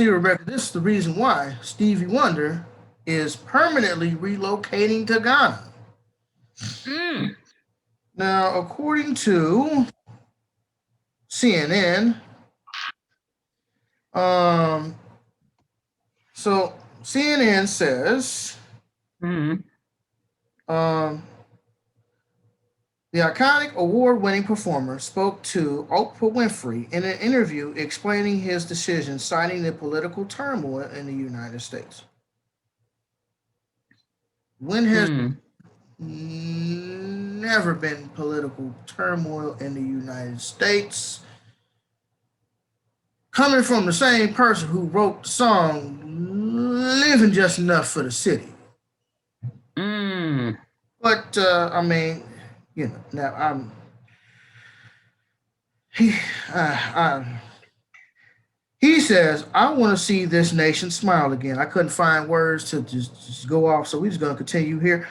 See, Rebecca, this is the reason why Stevie Wonder is permanently relocating to Ghana. Mm. Now, according to CNN, um, so CNN says Mm. um, the iconic award winning performer spoke to Oprah Winfrey in an interview explaining his decision, citing the political turmoil in the United States. When has Mm. never been political turmoil in the United States? Coming from the same person who wrote the song Living Just Enough for the City. Mm. But, I mean, now he, uh, he says, I want to see this nation smile again. I couldn't find words to just go off, so we're just going to continue here.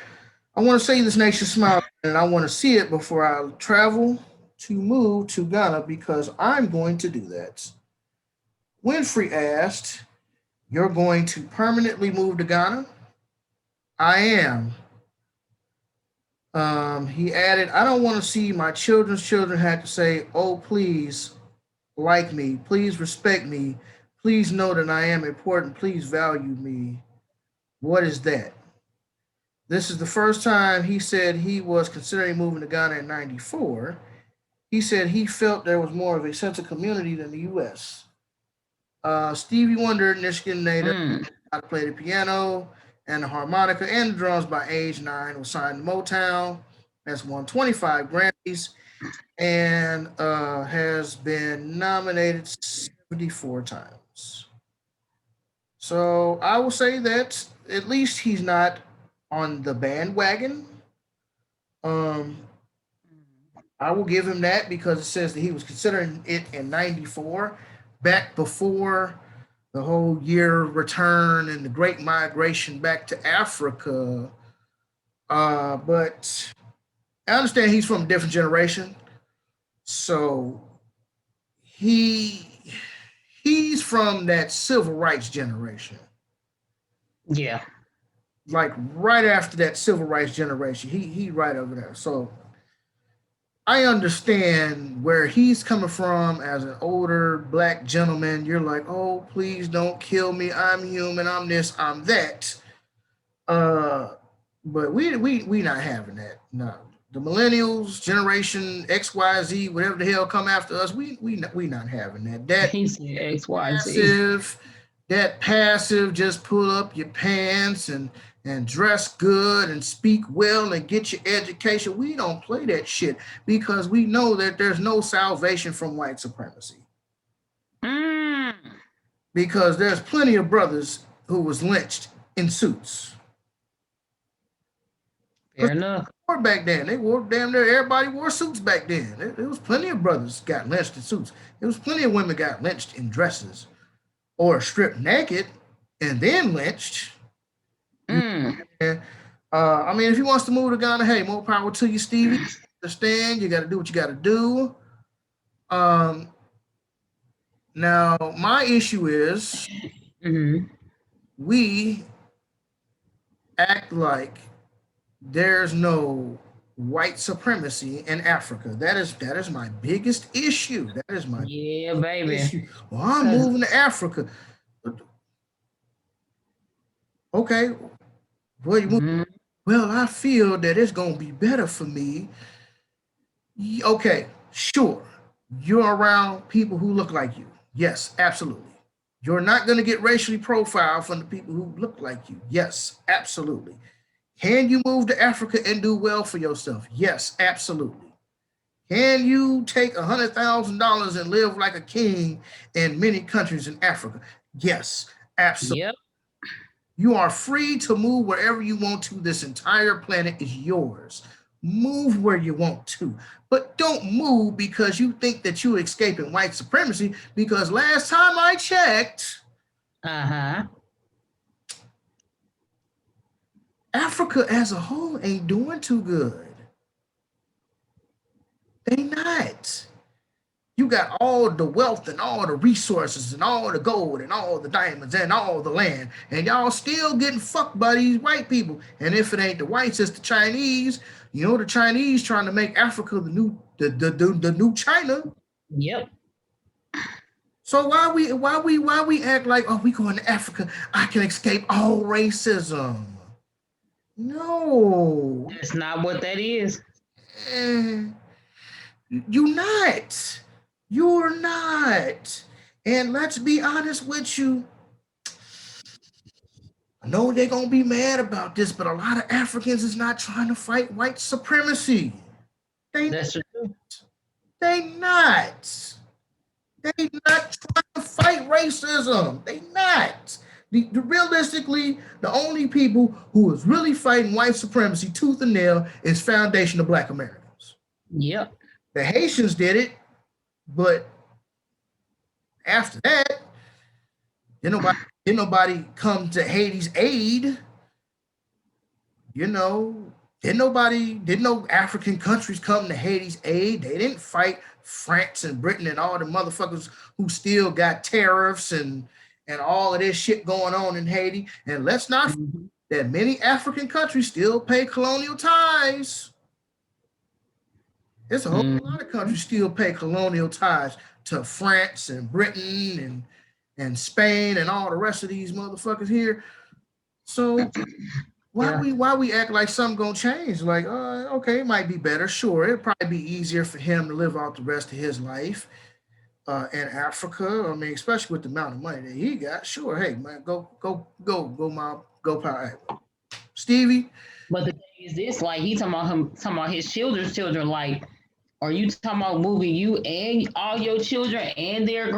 I want to see this nation smile, and I want to see it before I travel to move to Ghana because I'm going to do that. Winfrey asked, you're going to permanently move to Ghana? I am. He added, I don't want to see my children's children have to say, oh, please like me. Please respect me. Please know that I am important. Please value me. What is that? This is the first time he said he was considering moving to Ghana in 94. He said he felt there was more of a sense of community than the U.S. Stevie Wonder, Michigan native, Mm. how to play the piano and the harmonica and the drums by age 9, was signed to Mowtown, has won 25 Grammys, and has been nominated 74 times. So I will say that at least he's not on the bandwagon. Um, I will give him that because it says that he was considering it in 94, back before the whole year return and the great migration back to Africa. But I understand he's from a different generation. So he he's from that civil rights generation. Yeah. Like right after that civil rights generation. He right over there. So I understand where he's coming from as an older black gentleman. You're like, oh, please don't kill me. I'm human. I'm this. I'm that. Uh, but we not having that. No, the millennials, generation X, Y, Z, whatever the hell come after us, we not having that. He said XYZ. Passive, that passive, just pull up your pants and dress good and speak well and get your education. We don't play that shit because we know that there's no salvation from white supremacy. Mm. Because there's plenty of brothers who was lynched in suits. Fair enough. Wore back then. They wore damn near everybody wore suits back then. There was plenty of brothers got lynched in suits. There was plenty of women got lynched in dresses or stripped naked and then lynched. You Mm. know, I mean, if he wants to move to Ghana, hey, more power to you, Stevie. Understand? You got to do what you got to do. Um, Now, my issue is Mm-hmm. we act like there's no white supremacy in Africa. That is my biggest issue. That is my Yeah, baby. issue. Well, I'm Cause moving to Africa. Okay, where you move? mm, Well, I feel that it's gonna be better for me. Okay, sure. You're around people who look like you. Yes, absolutely. You're not gonna get racially profiled from the people who look like you. Yes, absolutely. Can you move to Africa and do well for yourself? Yes, absolutely. Can you take $100,000 and live like a king in many countries in Africa? Yes, absolutely. yep. You are free to move wherever you want to. This entire planet is yours. Move where you want to. But don't move because you think that you're escaping white supremacy. Because last time I checked, Uh-huh. Africa as a whole ain't doing too good. They not. You got all the wealth and all the resources and all the gold and all the diamonds and all the land, and y'all still getting fucked by these white people. And if it ain't the whites, it's the Chinese. You know, the Chinese trying to make Africa the new China. Yep. So why we act like, oh, we going to Africa, I can escape all racism? No, That's not what that is. eh, you not. You're not. And let's be honest with you. I know they're gonna be mad about this, but a lot of Africans is not trying to fight white supremacy. They That's true. they not. They not trying to fight racism. They not. Realistically, the only people who is really fighting white supremacy tooth and nail is Foundation of Black Americans. Yep. The Haitians did it, but after that, did nobody come to Haiti's aid. You know, did no African countries come to Haiti's aid. They didn't fight France and Britain and all the motherfuckers who still got tariffs and all of this shit going on in Haiti. And let's not forget that many African countries still pay colonial ties. There's a whole lot of countries still pay colonial ties to France and Britain and Spain and all the rest of these motherfuckers here. So why we act like something gonna change? Like, okay, it might be better. Sure, it'd probably be easier for him to live out the rest of his life in Africa. I mean, especially with the amount of money that he got. Sure, hey man, go power. Stevie. But the thing is this, like he talking about his children's children, like, are you talking about moving you and all your children and their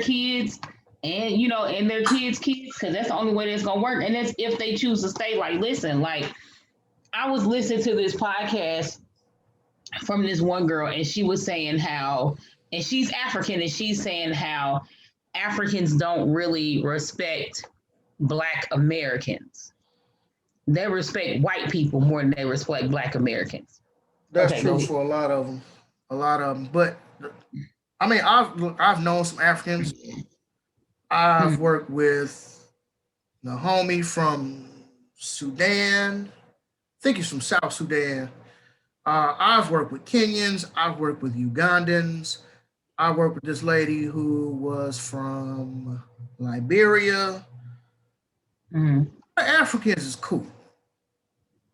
kids and and their kids' kids? Because that's the only way that's gonna work. And that's if they choose to stay. Like, listen, like I was listening to this podcast from this one girl, and she was saying how, and she's African, and she's saying how Africans don't really respect Black Americans. They respect white people more than they respect Black Americans. That's true for a lot of them. But I mean, I've known some Africans. I've worked with the homie from Sudan. I think he's from South Sudan. I've worked with Kenyans. I've worked with Ugandans. I worked with this lady who was from Liberia. Africans is cool.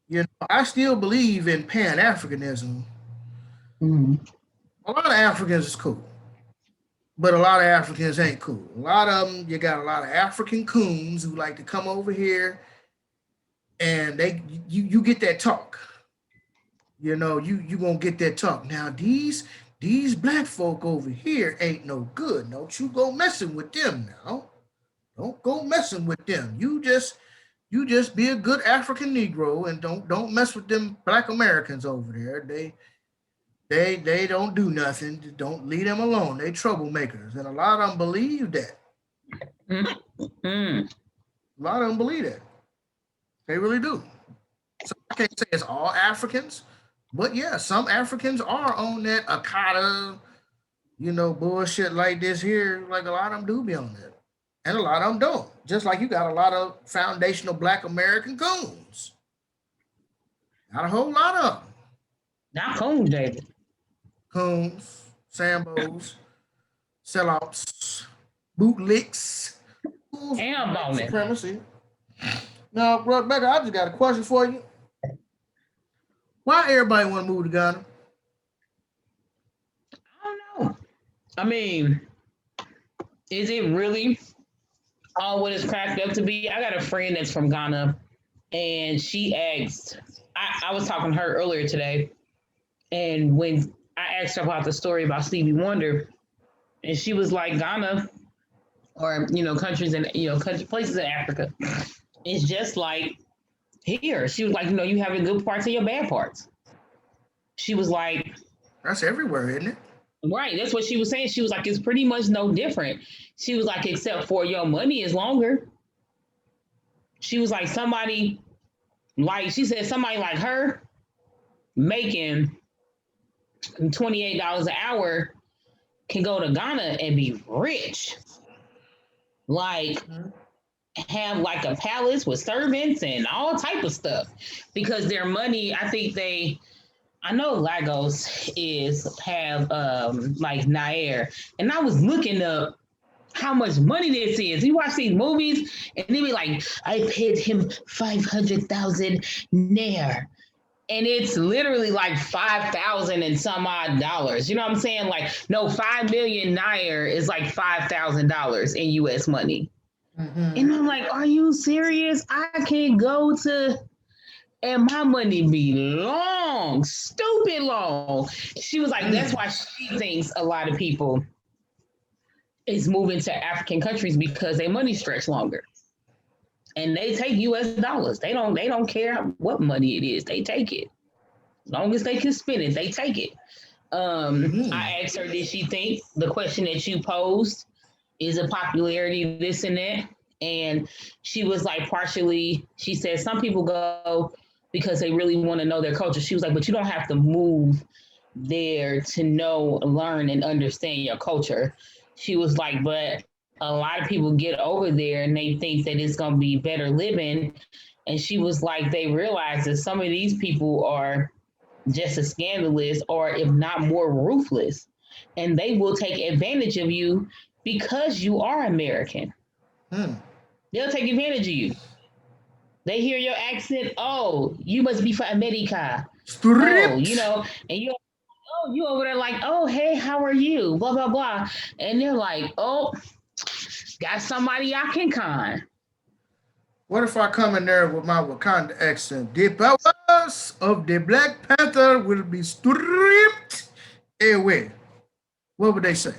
You know, I still believe in Pan-Africanism. A lot of Africans is cool, but a lot of Africans ain't cool. A lot of them, you got a lot of African coons who like to come over here, and you get that talk. You know, you gonna get that talk. Now these black folk over here ain't no good. Don't you go messing with them now. Don't go messing with them. You just be a good African Negro and don't mess with them Black Americans over there. They don't do nothing. Don't leave them alone. They troublemakers, and a lot of them believe that. A lot of them believe that. They really do. So I can't say it's all Africans, but yeah, some Africans are on that Akata, bullshit like this here. Like a lot of them do be on that. And a lot of them don't. Just like you got a lot of foundational Black American coons. Got a whole lot of them. Not coons, David. Coons, Sambos, sellouts, bootlicks, and bonus supremacy. Now, Rebecca, I just got a question for you. Why everybody want to move to Ghana? I don't know. I mean, is it really all what it's cracked up to be? I got a friend that's from Ghana, and she asked, I was talking to her earlier today, and when I asked her about the story about Stevie Wonder, and she was like, Ghana, or countries and places in Africa, it's just like here. She was like, you have your good parts and your bad parts. She was like, that's everywhere, isn't it? Right, that's what she was saying. She was like, it's pretty much no different. She was like, except for your money is longer. She was like, somebody like her making $28 an hour can go to Ghana and be rich. Like have like a palace with servants and all type of stuff because their money, I know Lagos is have like Nair, and I was looking up how much money this is. You watch these movies, and they be like, "I paid him 500,000 Nair," and it's literally like 5,000 and some odd dollars. You know what I'm saying? Like, no, 5 million Nair is like $5,000 in U.S. money. Mm-hmm. And I'm like, are you serious? I can go to and my money be long, stupid long. She was like, that's why she thinks a lot of people is moving to African countries because their money stretch longer. And they take US dollars. They don't care what money it is. They take it. As long as they can spend it, they take it. I asked her, did she think the question that you posed is a popularity, this and that? And she was like, partially, she said, some people go because they really want to know their culture. She was like, but you don't have to move there to know, learn, and understand your culture. She was like, but a lot of people get over there and they think that it's going to be better living. And she was like, they realize that some of these people are just as scandalous or if not more ruthless. And they will take advantage of you because you are American. They'll take advantage of you. They hear your accent. Oh, you must be from America. Oh, you know, and you over there like, oh, hey, how are you? Blah, blah, blah. And they're like, oh, got somebody I can con. What if I come in there with my Wakanda accent? The powers of the Black Panther will be stripped away. What would they say?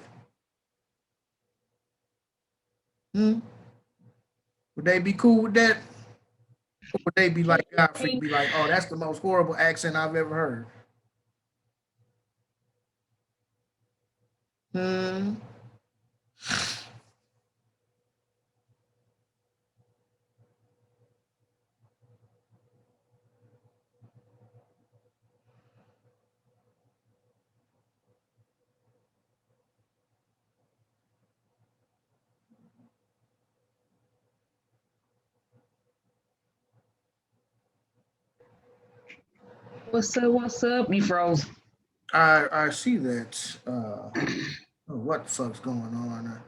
Would they be cool with that? Or would they be like Godfrey, be like, oh, that's the most horrible accent I've ever heard? Hmm. What's up? What's up? You froze. I see that. What the fuck's going on?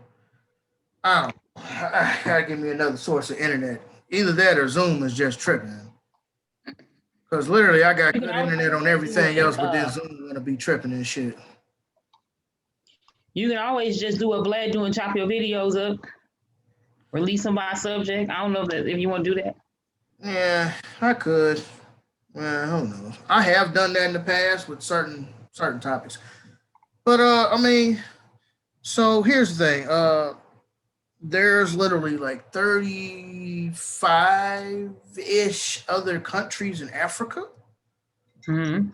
I don't. I gotta give me another source of internet. Either that or Zoom is just tripping. Cause literally, I got good internet on everything else, but then Zoom gonna be tripping and shit. You can always just do what Vlad do and chop your videos up, release them by subject. I don't know if you want to do that. Yeah, I could. Well, who knows? I have done that in the past with certain topics. But I mean, so here's the thing. There's literally like 35-ish other countries in Africa. And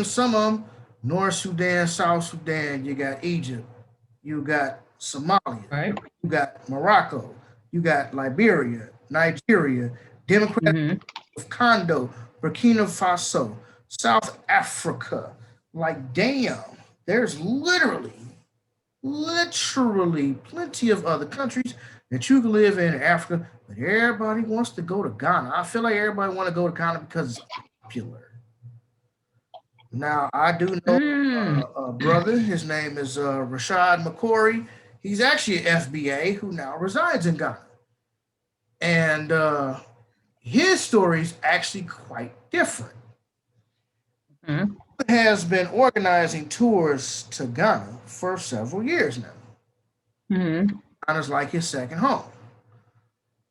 some of them, North Sudan, South Sudan, you got Egypt, you got Somalia, Right. you got Morocco, you got Liberia, Nigeria, Democratic of Congo, Burkina Faso, South Africa. Like, damn, there's literally plenty of other countries that you can live in Africa, but everybody wants to go to Ghana. I feel like everybody want to go to Ghana because it's popular. Now, I do know a brother. His name is Rashad McCory. He's actually an FBA who now resides in Ghana. And his story is actually quite different. He has been organizing tours to Ghana for several years now. Ghana's like his second home.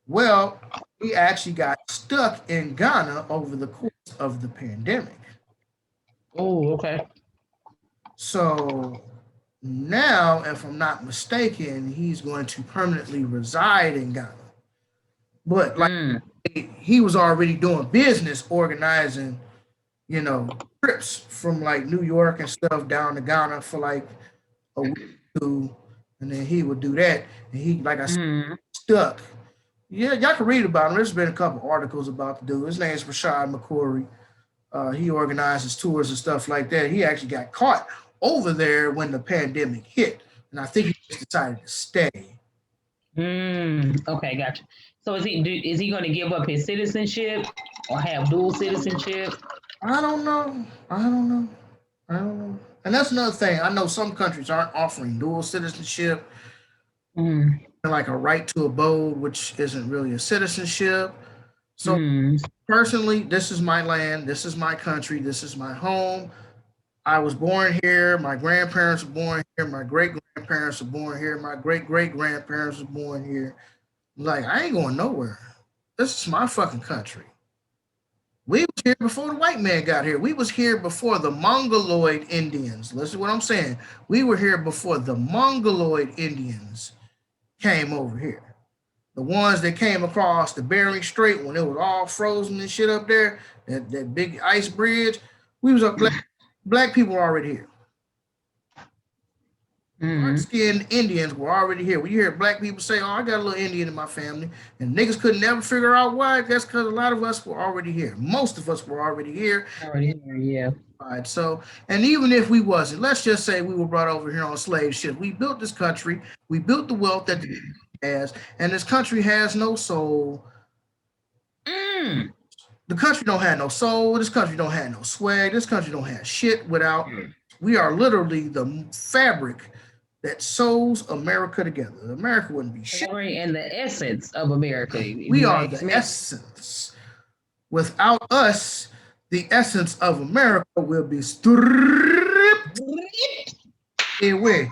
Well, he actually got stuck in Ghana over the course of the pandemic. Oh, okay. So now, if I'm not mistaken, he's going to permanently reside in Ghana. But like he was already doing business organizing, trips from like New York and stuff down to Ghana for like a week or two, and then he would do that. And he, like I said, stuck. Yeah, y'all can read about him. There's been a couple articles about the dude. His name is Rashad McCory. He organizes tours and stuff like that. He actually got caught over there when the pandemic hit. and I think he just decided to stay. Okay, gotcha. So is he going to give up his citizenship or have dual citizenship? I don't know. I don't know. I don't know. And that's another thing. I know some countries aren't offering dual citizenship, Mm, like a right to abode, which isn't really a citizenship. So mm, personally, this is my land, this is my country, this is my home. I was born here. My grandparents were born here. My great grandparents were born here. My great great grandparents were born here. Like, I ain't going nowhere. This is my fucking country. We was here before the white man got here. We was here before the Mongoloid Indians. Listen to what I'm saying. We were here before the Mongoloid Indians came over here. The ones that came across the Bering Strait when it was all frozen and shit up there, that big ice bridge. We was up. Black people were already here. Dark mm. skinned Indians were already here. When you hear black people say, "Oh, I got a little Indian in my family," and niggas could never figure out why, that's because a lot of us were already here. Most of us were already here. Already here, yeah. Right. So, and even if we wasn't, let's just say we were brought over here on slave ship. We built this country. We built the wealth that it has, and this country has no soul. Mm. The country don't have no soul. This country don't have no swag. This country don't have shit without. We are literally the fabric that sews America together. America wouldn't be shit. Glory and the essence of America. We are the essence. Without us, the essence of America will be stripped away.